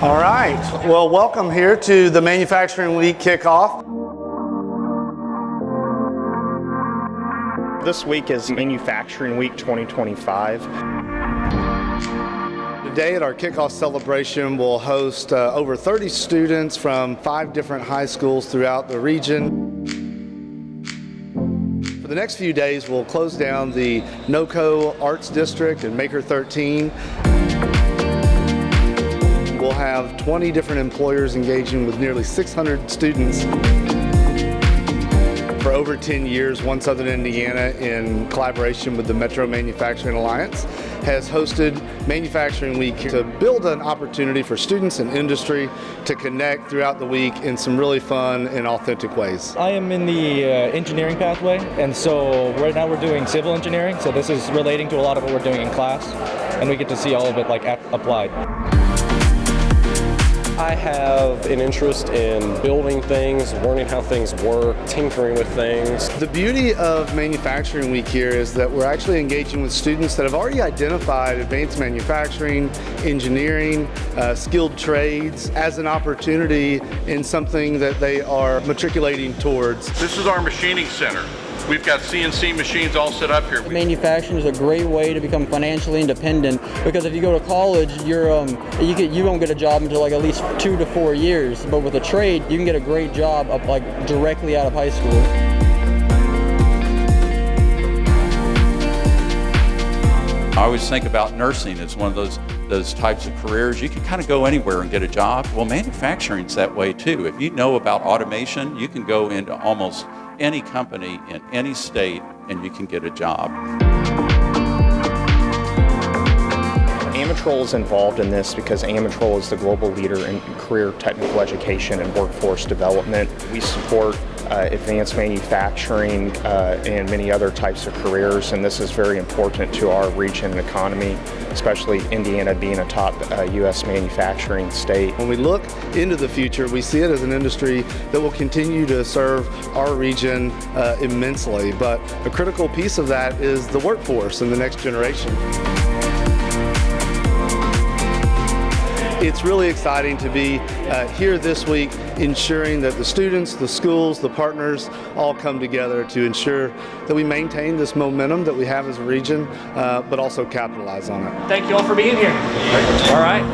All right, well, welcome here to the Manufacturing Week Kickoff. This week is Manufacturing Week 2025. Today at our kickoff celebration, we'll host over 30 students from 5 different high schools throughout the region. For the next few days, we'll close down the NOCO Arts District and Maker 13. We'll have 20 different employers engaging with nearly 600 students. For over 10 years, One Southern Indiana, in collaboration with the Metro Manufacturing Alliance, has hosted Manufacturing Week to build an opportunity for students and industry to connect throughout the week in some really fun and authentic ways. I am in the engineering pathway, and so right now we're doing civil engineering, so this is relating to a lot of what we're doing in class, and we get to see all of it applied. I have an interest in building things, learning how things work, tinkering with things. The beauty of Manufacturing Week here is that we're actually engaging with students that have already identified advanced manufacturing, engineering, skilled trades as an opportunity in something that they are matriculating towards. This is our machining center. We've got CNC machines all set up here. Manufacturing is a great way to become financially independent, because if you go to college, you won't get a job until at least 2 to 4 years. But with a trade, you can get a great job directly out of high school. I always think about nursing as one of those types of careers. You can kind of go anywhere and get a job. Well, manufacturing's that way too. If you know about automation, you can go into almost any company in any state and you can get a job. Amatrol is involved in this because Amatrol is the global leader in career technical education and workforce development. We support advanced manufacturing and many other types of careers, and this is very important to our region and economy, especially Indiana being a top U.S. manufacturing state. When we look into the future, we see it as an industry that will continue to serve our region immensely, but a critical piece of that is the workforce and the next generation. It's really exciting to be here this week, ensuring that the students, the schools, the partners all come together to ensure that we maintain this momentum that we have as a region, but also capitalize on it. Thank you all for being here. All right.